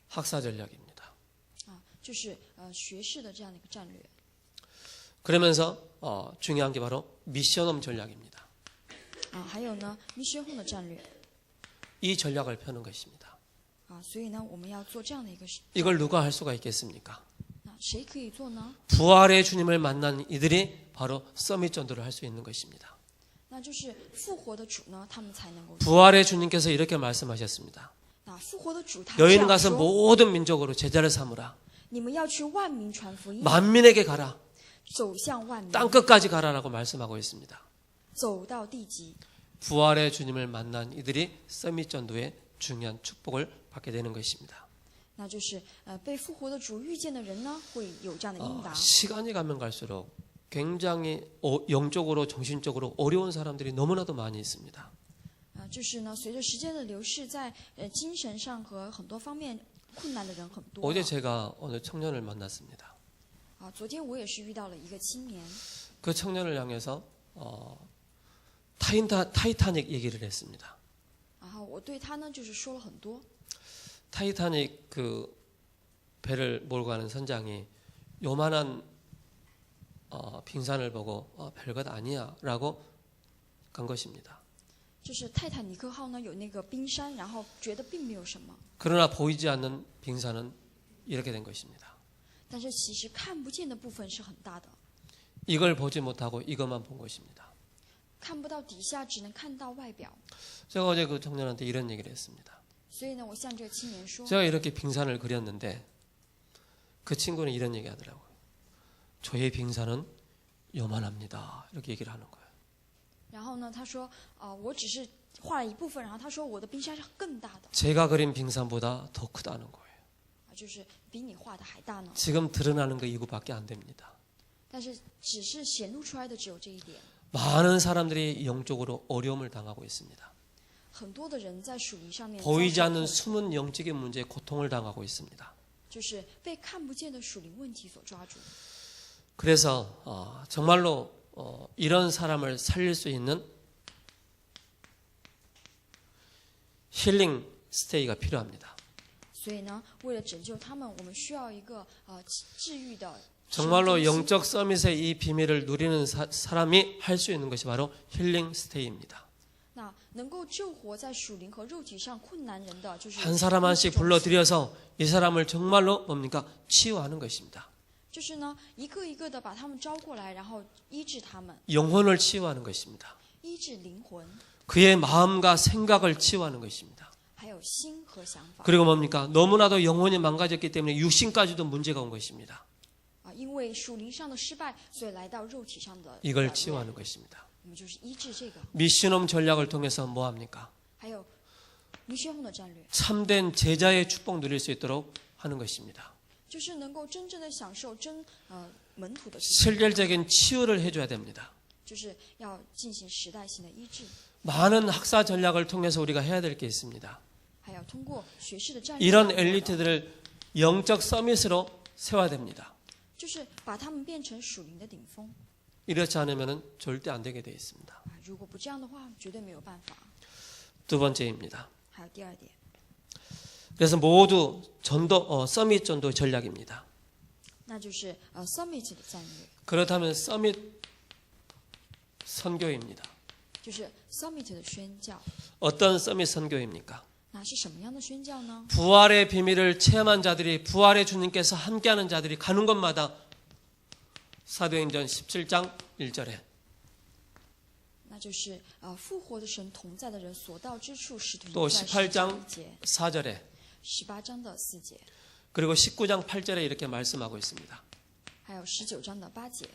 학사 전략입니다. 啊，就是学士的这样的一个战略。 그러면서 중요한 게 바로 미션홈 전략입니다. 啊，还有呢，Mission Home 的战略。 이 전략을 펴는 것입니다. 啊，所以呢，我们要做这样的一个。 이걸 누가 할 수가 있겠습니까? 那谁可以做呢？ 부활의 주님을 만난 이들이 바로 서밋 전도를 할 수 있는 것입니다. 那就是复活的主呢，他们才能够。 부활의 주님께서 이렇게 말씀하셨습니다. 那复活的主他 여인 这样 가서 说： 모든 민족으로 제자를 삼으라. 你们要去万民传福音， 만민에게 가라. 走向万民， 땅 끝까지 가라라고 말씀하고 있습니다. 走到地极。 부활의 주님을 만난 이들이 서밋 전도의 중요한 축복을 받게 되는 것입니다. 那就是被复活的主遇见的人呢，会有这样的应答。 시간이 가면 갈수록 굉장히 영적으로 정신적으로 어려운 사람들이 너무나도 많이 있습니다. 就是呢，随着时间的流逝，在精神上和很多方面困难的人很多。 어제 제가 어느 청년을 만났습니다. 啊，昨天我也是遇到了一个青年， 그 청년을 향해서 타이타닉 얘기를 했습니다. 然后我对他呢就是说了很多。 타이타닉 그 배를 몰고 가는 선장이 요만한 빙산을 보고 별것 아니야라고 간 것입니다. 就是泰坦尼克号呢有那个冰山，然后觉得并没有什么， 그러나 보이지 않는 빙산은 이렇게 된 것입니다. 但是其实看不见的部分是很大的， 이걸 보지 못하고 이것만 본 것입니다. 看不到底下，只能看到外表。 제가 어제 그 청년한테 이런 얘기를 했습니다. 所以呢，我向这个青年说， 제가 이렇게 빙산을 그렸는데 그 친구는 이런 얘기 하더라고요. 저의 빙산은 요만합니다. 이렇게 얘기를 하는 거예요. 然后呢，他说，我只是画了一部分，然后他说我的冰山是更大的， 제가 그린 빙산보다 더 크다는 거예요. 就是比你画的还大呢。 지금 드러나는 거 이거밖에 안 됩니다. 但是只是显露出来的只有这一点。 많은 사람들이 영적으로 어려움을 당하고 있습니다. 很多的人在属灵上面 보이지 遭受 않는 痛苦 숨은 영적인 문제에 고통을 당하고 있습니다. 就是被看不见的属灵问题所抓住。 그래서 정말로 이런 사람을 살릴 수 있는 힐링 스테이가 필요합니다. 所以呢，为了拯救他们，我们需要一个治愈的 정말로 영적 서밋의 이 비밀을 누리는 사람이 할 수 있는 것이 바로 힐링 스테이입니다. 那能够救活在属灵和肉体上困难人的，就是 한 사람 한씩 불러들여서 이 사람을 정말로 뭡니까? 치유하는 것입니다. 就是呢，一个一个的把他们招过来，然后医治他们， 영혼을 치유하는 것입니다. 医治灵魂， 그의 마음과 생각을 치유하는 것입니다. 还有心和想法。 그리고 뭡니까? 너무나도 영혼이 망가졌기 때문에 육신까지도 문제가 온 것입니다. 因为属灵上的失败，所以来到肉体上的 이걸 软弱 치유하는 것입니다. 我们就是医治这个。 미시놈 전략을 통해서 뭐 합니까? 还有尼学红的战略， 참된 제자의 축복 누릴 수 있도록 하는 것입니다. 就是能够真正的享受门徒的祝福， 실질적인 치유를 해줘야 됩니다. 就是要进行时代性的医治， 많은 학사 전략을 통해서 우리가 해야 될 게 있습니다. 还要通过学士的战略， 이런 엘리트들을 영적 서밋으로 세워야 됩니다. 就是把他们变成属灵的顶峰。 이렇지 않으면 절대 안 되게 되어 있습니다. 如果不这样的话，绝对没有办法。 두 번째입니다. 还有第二点， 그래서 모두 서밋 전도 전략입니다. 那就是 summit 的战略， 그렇다면 서밋 선교입니다. 就是 summit 的宣教。 어떤 서밋 선교입니까? 那是什么样的宣教呢？ 부활의 비밀을 체험한 자들이 부활의 주님께서 함께하는 자들이 가는 곳마다 사도행전 17장 1절에 那就是复活的神同在的人所到之处，使徒 또 在 18장 1节、 4절에 18章的4节， 그리고 19장 8절에 이렇게 말씀하고 있습니다. 还有19章的8节。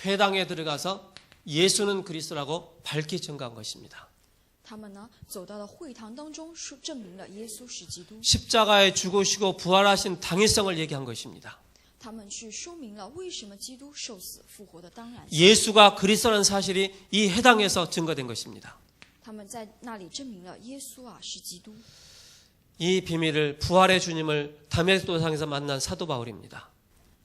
회당에 들어가서 예수는 그리스도라고 밝히 증거한 것입니다. 他们呢走到了会堂当中，证明了耶稣是基督。 십자가에 죽으시고 부활하신 당위성을 얘기한 것입니다. 他们去说明了为什么基督受死复活的当然性。 예수가 그리스도라는 사실이 이 회당에서 증거된 것입니다. 他们在那里证明了耶稣是基督。 이 비밀을 부활의 주님을 다메섹도상에서 만난 사도 바울입니다.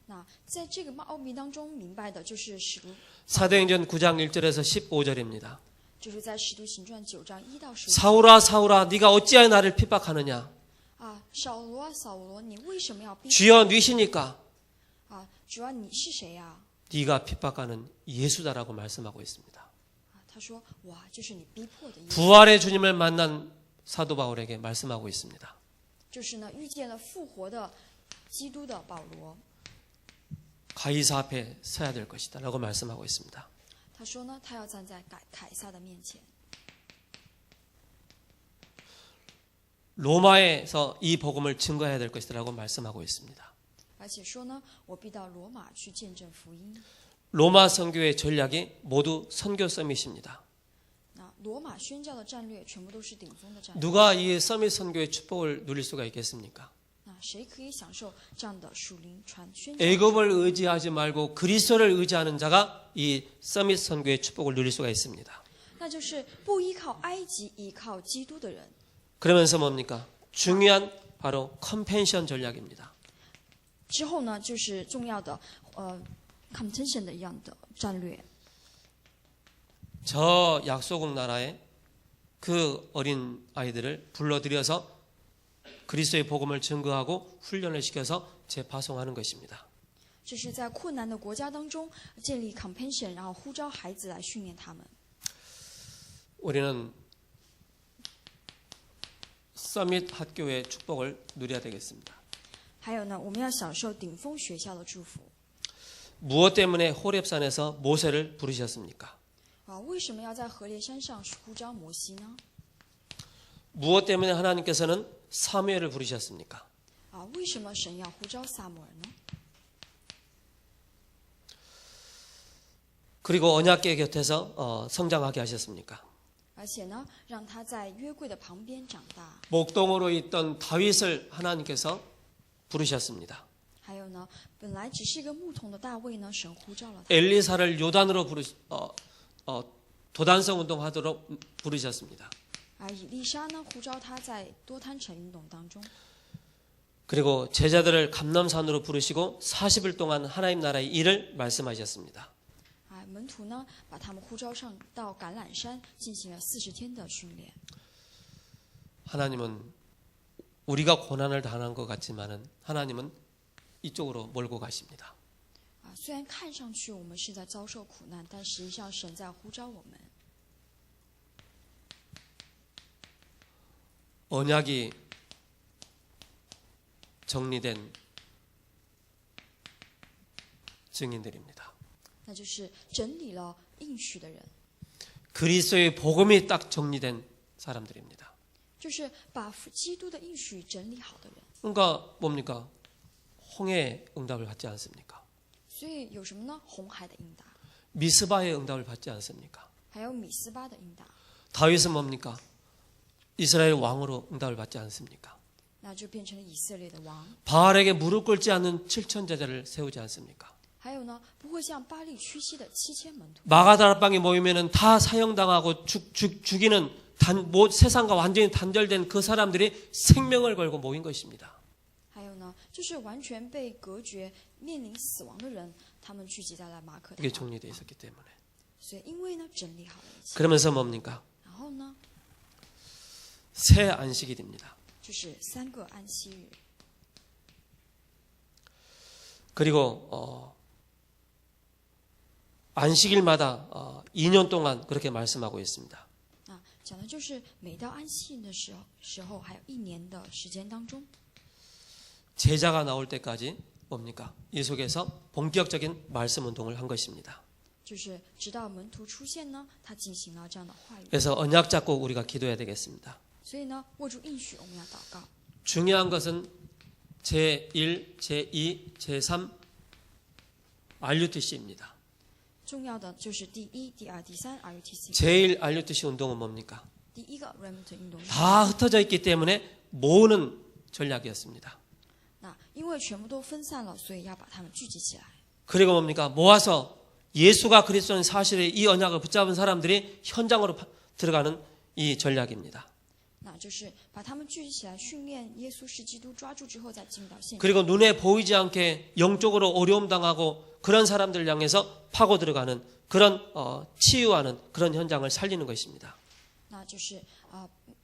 那在这个奥秘当中明白的就是使徒， 사도행전 9장 1절에서 15절입니다. 就是在使徒行传9章1到15。 사울아 사울아 네가 어찌하여 나를 핍박하느냐? 扫罗啊扫罗，你为什么要逼 주여 니시니까 主要你是谁呀？ 네가 핍박하는 예수다라고 말씀하고 있습니다. 他说哇，就是你逼迫的耶稣， 부활의 주님을 만난 사도 바울에게 말씀하고 있습니다. 就是呢遇见了复活的基督的保罗。 가이사 앞에 서야 될 것이다 라고 말씀하고 있습니다. 他说呢，他要站在凯撒的面前。 로마에서 이 복음을 증거해야 될 것이다 라고 말씀하고 있습니다. 而且说呢，我必到罗马去见证福音。 로마 선교의 전략이 모두 선교 서밋입니다. 那罗马宣教的战略全部都是顶峰的战略。 누가 이 서밋 선교의 축복을 누릴 수가 있겠습니까? 那谁可以享受这样的属灵传宣教？ 애굽을 의지하지 말고 그리스도를 의지하는 자가 이 서밋 선교의 축복을 누릴 수가 있습니다. 那就是不依靠埃及，依靠基督的人。 그러면서 뭡니까? 중요한 바로 컴펜션 전략입니다. 之后呢，就是重要的competition 的一样的战略。 저 약소국 나라에 그 어린 아이들을 불러들여서 그리스도의 복음을 증거하고 훈련을 시켜서 재파송하는 것입니다. 这是在困难的国家当中建立 compassion， 然后呼召孩子来训练他们。 우리는 서밋 학교의 축복을 누려야 되겠습니다. 还有呢，我们要享受顶峰学校的祝福。 무엇 때문에 호렙산에서 모세를 부르셨습니까? 为什么要在何烈山上呼召摩西呢？ 무엇 때문에 하나님께서는 사무엘을 부르셨습니까? 为什么神要呼召撒母耳呢？ 그리고 언약궤 곁에서 성장하게 하셨습니까? 而且呢，让他在约柜的旁边长大。 목동으로 있던 다윗을 하나님께서 부르셨습니다. 还有呢，本来只是一个牧童的大卫呢，神呼召了他。 엘리사를 요단으로 도단성 운동하도록 부르셨습니다. 以利沙呢呼召他在多摊城运动当中， 그리고 제자들을 감람산으로 부르시고 40일 동안 하나님 나라의 일을 말씀하셨습니다. 门徒呢把他们呼召上到橄榄山，进行了40天的训练。 하나님은 우리가 고난을 당한 것 같지만은 하나님은 이쪽으로 몰고 가십니다. 虽然看上去我们是在遭受苦难，但实际上神在呼召我们。 언약이 정리된 증인들입니다. 那就是整理了应许的人， 그리스도의 복음이 딱 정리된 사람들입니다. 就是把基督的应许整理好的人。 그러니까 뭡니까? 홍해의 응답을 받지 않습니까? 所以有什么呢？红海的应答， 미스바의 응답을 받지 않습니까? 还有米斯巴的应答， 다윗은 뭡니까? 이스라엘 왕으로 응답을 받지 않습니까? 那就变成了以色列的王。 바알에게 무릎 꿇지 않는 7천 제자를 세우지 않습니까? 还有呢，不会向巴力屈膝的7000门徒。 마가다락방에 모이면은 다 사형당하고 죽이는 세상과 완전히 단절된 그 사람들이 생명을 걸고 모인 것입니다. 还有呢，就是完全被隔绝、面临死亡的人，他们聚集在了马可 이게 堂。 정리되어 있었기 때문에. 所以因为呢，整理好了一切， 그러면서 뭡니까? 然后呢， 새 안식일입니다. 就是3个安息日。 그리고 안식일마다 2년 동안 그렇게 말씀하고 있습니다. 讲的就是每到安息日的时候，还有1年的时间当中， 제자가 나올 때까지 뭡니까? 이 속에서 본격적인 말씀 운동을 한 것입니다. 就是直到门徒出现呢，他进行了这样的话语。 그래서 언약 잡고 우리가 기도해야 되겠습니다. 所以呢，握住应许，我们要祷告。 중요한 것은 제1, 제2, 제3 RUTC입니다. 重要的就是第1、第2、第3 RUTC。 제1 RUTC 운동은 뭡니까? 第一个 Remnant 运动。 다 흩어져 있기 때문에 모으는 전략이었습니다. 那因为全部都分散了，所以要把他们聚集起来。 그리고 뭡니까? 모아서 예수가 그리스도인 사실의 이 언약을 붙잡은 사람들이 현장으로 들어가는 이 전략입니다. 那就是把他们聚集起来，训练耶稣是基督，抓住之后再进入到现场。 그리고 눈에 보이지 않게 영적으로 어려움 당하고 그런 사람들 향해서 파고 들어가는 그런 치유하는 그런 현장을 살리는 것입니다. 那就是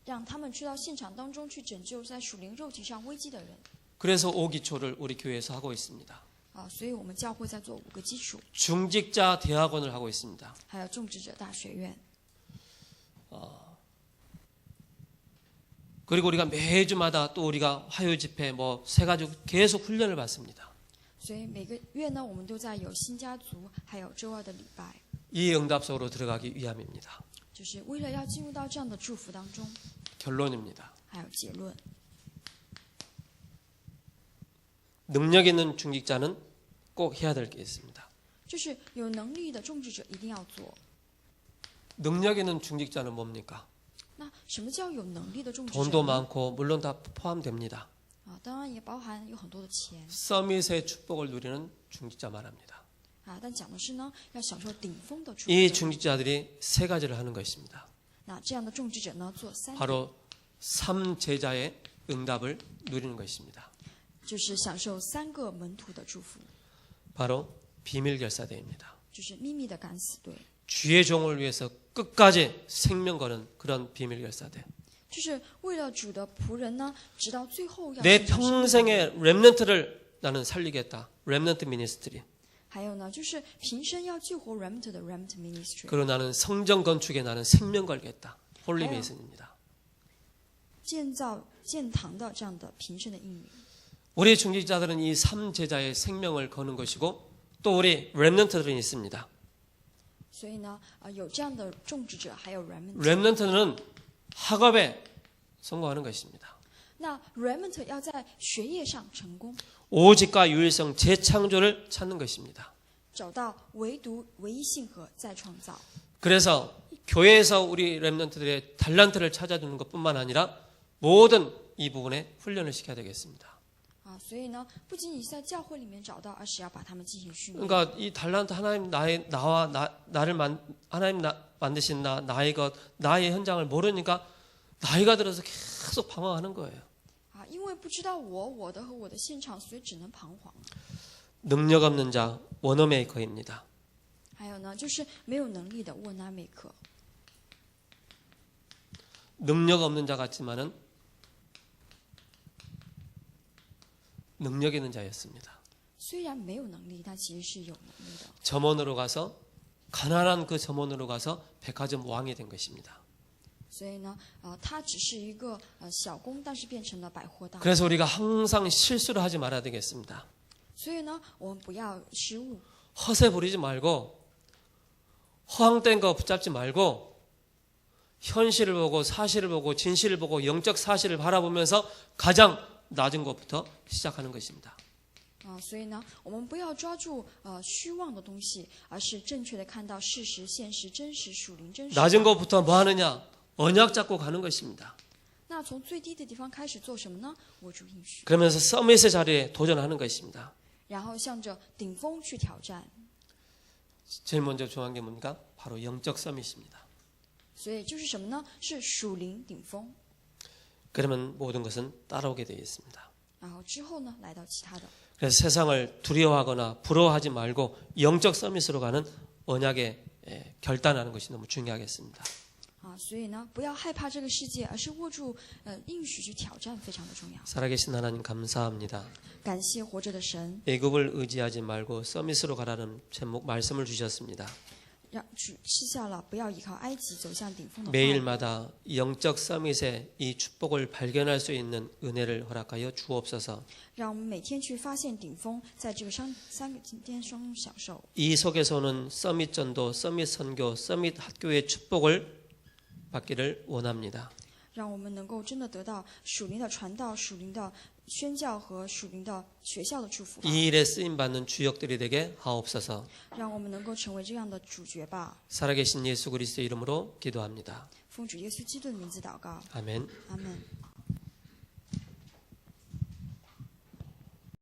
让他们去到现场当中去拯救在属灵肉体上危机的人。 그래서 5기초를 우리 교회에서 하고 있습니다. 所以我们教会在做5个基础， 중직자 대학원을 하고 있습니다. 还有种植者大学院。 그리고 우리가 매주마다 또 우리가 화요 집회 세 가지 계속 훈련을 받습니다. 所以每个月呢，我们都在有新家族，还有周2的礼拜， 이 응답 속으로 들어가기 위함입니다. 就是为了要进入到这样的祝福当中。 결론입니다. 还有结论， 능력 있는 중직자는 꼭 해야 될 게 있습니다. 就是有能力的种植者一定要做。 능력 있는 중직자는 뭡니까? 那什么叫有能力的种植者 돈도 呢？ 많고 물론 다 포함됩니다. 当然也包含有很多的钱 서밋의 축복을 누리는 중직자 말합니다. 但讲的是呢，要享受顶峰的祝 이 福。 중직자들이 세 가지를 하는 것입니다. 那这样的种植者呢，做3点， 바로 3제자의 응답을 누리는 것입니다. 就是享受3个门徒的祝福， 바로 비밀 결사대입니다. 就是秘密的敢死队， 주의 종을 위해서 끝까지 생명 거는 그런 비밀 결사대. 就是为了主的仆人呢，直到最后要 내 献上生命。 평생의 렘넌트를 나는 살리겠다. 렘넌트 미니스트리. 还有呢，就是平生要救活 Remnant 的 Remnant Ministry， 그리고 나는 성전 건축에 나는 생명 걸겠다. 홀리 메이슨입니다. 建造建堂的这样的平生的应允。 우리 중직자들은 이 3제자의 생명을 거는 것이고 또 우리 렘넌트들은 있습니다. 所以呢，有这样的种植者，还有 Remnant。 렘넌트는 학업에 성공하는 것입니다. 那 Remnant 要在学业上成功， 오직과 유일성 재창조를 찾는 것입니다. 找到唯独唯一性和再创造。 그래서 교회에서 우리 렘넌트들의 달란트를 찾아주는 것뿐만 아니라 모든 이 부분에 훈련을 시켜야 되겠습니다. 所以呢，不仅仅是在教会里面找到，而是要把他们进行训练。 그러니까 이 달란트 하나님 나를 하나님 만드신 나의 것 나의 현장을 모르니까 나이가 들어서 계속 방황하는 거예요. 啊，因为不知道我的和我的现场，所以只能彷徨。 능력 없는 자 워너메이커입니다. 还有呢，就是没有能力的沃纳美克， 능력 없는 자 같지만은 능력 있는 자였습니다. 虽然没有能力，但其实是有能力的。 점원으로 가서 가난한 그 점원으로 가서 백화점 왕이 된 것입니다. 所以呢，他只是一个小工，但是变成了百货大王。 그래서 우리가 항상 실수를 하지 말아야 되겠습니다. 所以呢，我们不要失误， 허세 부리지 말고 허황된 거 붙잡지 말고 현실을 보고 사실을 보고 진실을 보고 영적 사실을 바라보면서 가장 낮은 것부터 시작하는 것입니다. 所以呢，我们不要抓住虚妄的东西，而是正确的看到事实、现实、真实、属灵、真实。 낮은 것부터 뭐 하느냐? 언약 잡고 가는 것입니다. 那从最低的地方开始做什么呢？握住应许， 그러면서 서밋의 자리에 도전하는 것입니다. 然后向着顶峰去挑战。 제일 먼저 중요한 게 뭡니까? 바로 영적 서밋입니다. 所以就是什么呢？是属灵顶峰。 그러면 모든 것은 따라오게 되어 있습니다. 然后之后呢，来到其他的。 그래서 세상을 두려워하거나 부러워하지 말고 영적 서밋으로 가는 언약에 결단하는 것이 너무 중요하겠습니다. 所以呢，不要害怕这个世界，而是握住应许去挑战，非常的重要。 살아계신 하나님 감사합니다. 感谢活着的神， 애굽을 의지하지 말고 서밋으로 가라는 제목 말씀을 주셨습니다. 让主赐下了不要依靠埃及，走向顶峰的话。 매일마다 영적 서밋의 이 축복을 발견할 수 있는 은혜를 허락하여 주옵소서. 让我们每天去发现顶峰，在这个三个天中享受。 이 속에서는 서밋 전도, 서밋 선교, 서밋 학교의 축복을 받기를 원합니다. 让我们能够真的得到属灵的传道、属灵的宣教和属灵的学校的祝福吧。 이 일에 쓰임 받는 주역들이 되게 하옵소서. 让我们能够成为这样的主角吧。 살아계신 예수 그리스도의 이름으로 기도합니다. 奉主耶稣基督的名字祷告， 아멘. 阿门。